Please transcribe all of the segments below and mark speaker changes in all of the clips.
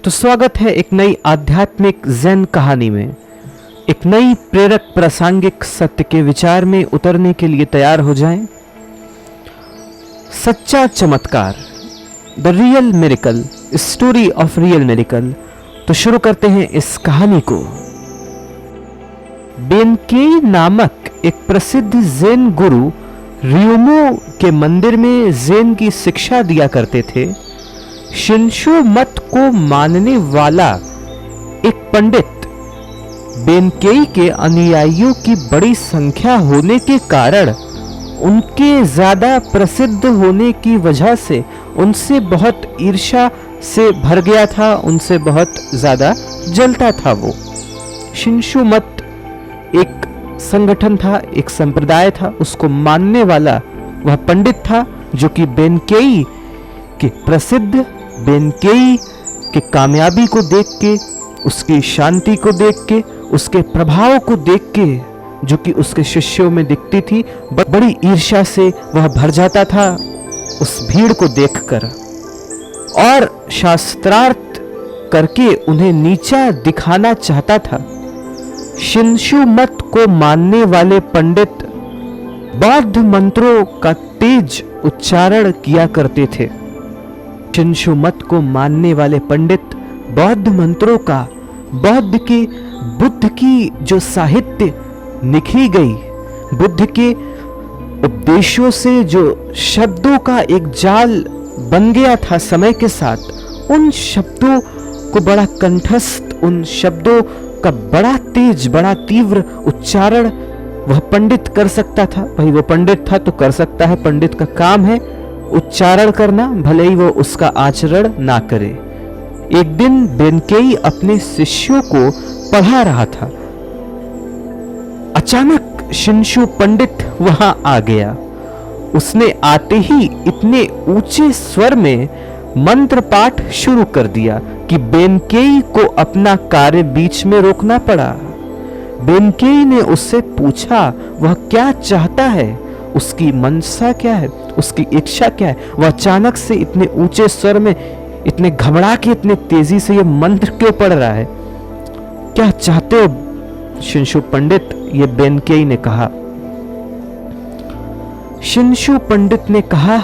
Speaker 1: तो स्वागत है एक नई आध्यात्मिक ज़ेन कहानी में। एक नई प्रेरक प्रासंगिक सत्य के विचार में उतरने के लिए तैयार हो जाएं। सच्चा चमत्कार, the real miracle, story of real miracle. तो शुरू करते हैं इस कहानी को। बेनकेई नामक एक प्रसिद्ध ज़ेन गुरु रियोमो के मंदिर में ज़ेन की शिक्षा दिया करते थे। शिंशो मत को मानने वाला एक पंडित बेनकेई के अनुयायियों की बड़ी संख्या होने के कारण उनके ज्यादा प्रसिद्ध होने की वजह से उनसे बहुत ईर्ष्या से भर गया था, उनसे बहुत ज्यादा जलता था। वो शिंशो मत एक संगठन था, एक संप्रदाय था, उसको मानने वाला वह पंडित था जो कि बेनकेई के प्रसिद्ध बेनकेई के कामयाबी को देख के, उसकी शांति को देख के, उसके प्रभाव को देख के जो कि उसके शिष्यों में दिखती थी, बड़ी ईर्ष्या से वह भर जाता था उस भीड़ को देखकर और शास्त्रार्थ करके उन्हें नीचा दिखाना चाहता था। शिंशो मत को मानने वाले पंडित बौद्ध मंत्रों का तेज उच्चारण किया करते थे। शिंशो मत को मानने वाले पंडित बौद्ध मंत्रों का, बुद्ध की जो साहित्य निखरी गई, बुद्ध के उपदेशों से जो शब्दों का एक जाल बन गया था समय के साथ, उन शब्दों को बड़ा कंठस्थ, उन शब्दों का बड़ा तेज, बड़ा तीव्र उच्चारण वह पंडित कर सकता था। भाई वो पंडित था तो कर सकता है, पंडित का काम है उच्चारण करना, भले ही वो उसका आचरण ना करे। एक दिन बेनकेई अपने शिष्यों को पढ़ा रहा था। अचानक शिंशो पंडित वहां आ गया। उसने आते ही इतने ऊंचे स्वर में मंत्र पाठ शुरू कर दिया कि बेनकेई को अपना कार्य बीच में रोकना पड़ा। बेनकेई ने उससे पूछा वह क्या चाहता है, उसकी मनसा क्या है, उसकी इच्छा क्या है। वह अचानक से इतने ऊंचे स्वर में, इतने घबरा के, इतने तेजी से ये मंत्र क्यों पढ़ रहा है? क्या चाहते हो शिंशो पंडित? ये बेनकेई ने कहा। शिंशो पंडित ने कहा,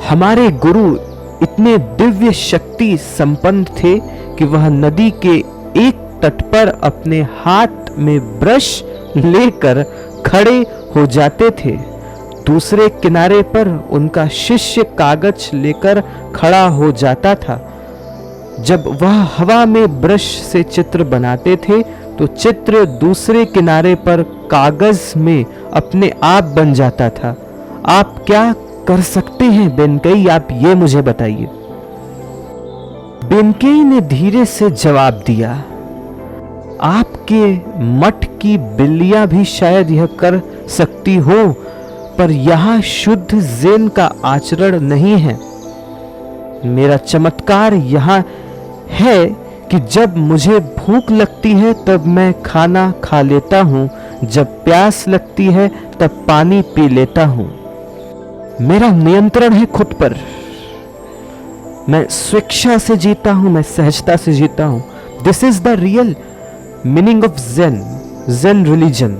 Speaker 1: हमारे गुरु इतने दिव्य शक्ति संपन्न थे कि वह नदी के एक तट पर अपने हाथ में ब्रश लेकर खड़े हो जाते थे, दूसरे किनारे पर उनका शिष्य कागज लेकर खड़ा हो जाता था। जब वह हवा में ब्रश से चित्र बनाते थे तो चित्र दूसरे किनारे पर कागज में अपने आप बन जाता था। आप क्या कर सकते हैं बेनकेई, आप ये मुझे बताइए। बेनकेई ने धीरे से जवाब दिया, आपके मठ की बिल्लियां भी शायद यह कर सकती हो, पर यहां शुद्ध ज़ेन का आचरण नहीं है। मेरा चमत्कार यहां है कि जब मुझे भूख लगती है तब मैं खाना खा लेता हूं, जब प्यास लगती है तब पानी पी लेता हूं। मेरा नियंत्रण है खुद पर। मैं स्वेच्छा से जीता हूं, मैं सहजता से जीता हूं। This is the real meaning of Zen religion.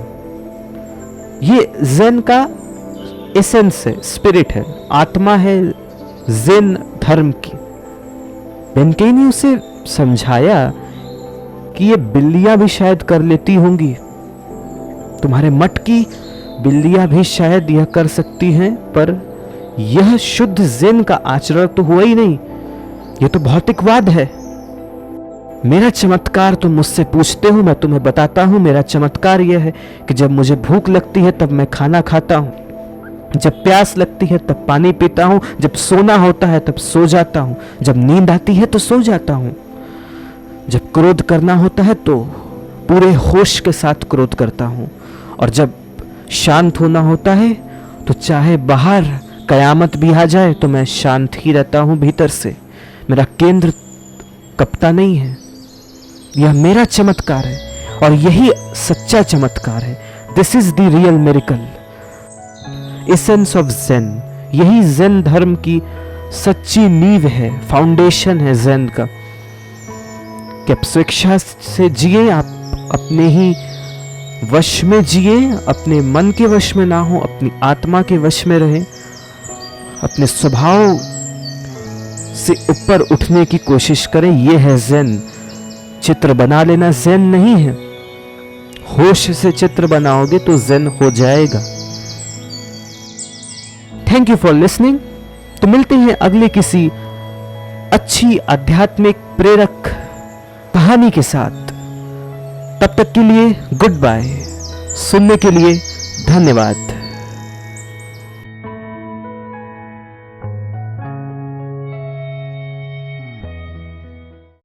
Speaker 1: ये ज़ेन का एसेंस है, स्पिरिट है, आत्मा है ज़ेन धर्म की। बेनकेई ने उसे समझाया कि ये बिल्लियां भी शायद कर लेती होंगी, तुम्हारे मठ की बिल्लियां भी शायद यह कर सकती हैं, पर यह शुद्ध ज़ेन का आचरण तो हुआ ही नहीं, यह तो भौतिकवाद है। मेरा चमत्कार तुम मुझसे पूछते हो, मैं तुम्हें बताता हूं। मेरा चमत्कार यह है कि जब मुझे भूख लगती है तब मैं खाना खाता हूं, जब प्यास लगती है तब पानी पीता हूं, जब सोना होता है तब सो जाता हूं, जब नींद आती है तो सो जाता हूं, जब क्रोध करना होता है तो पूरे होश के साथ क्रोध करता हूं, और जब शांत होना होता है तो चाहे बाहर कयामत भी आ जाए तो मैं शांत ही रहता हूं भीतर से। मेरा केंद्र कपता नहीं है। यह मेरा चमत्कार है और यही सच्चा चमत्कार है। This is the real miracle, essence of Zen. यही ज़ेन धर्म की सच्ची नींव है, फाउंडेशन है ज़ेन का। कि आप स्वेच्छा से जिए, आप अपने ही वश में जिए, अपने मन के वश में ना हो, अपनी आत्मा के वश में रहें, अपने स्वभाव से ऊपर उठने की कोशिश करें। यह है ज़ेन। चित्र बना लेना ज़ेन नहीं है। होश से चित्र बनाओगे तो ज़ेन हो जाएगा। Thank you for listening. तो मिलते हैं अगले किसी अच्छी आध्यात्मिक प्रेरक कहानी के साथ। तब तक के लिए गुड बाय। सुनने के लिए धन्यवाद।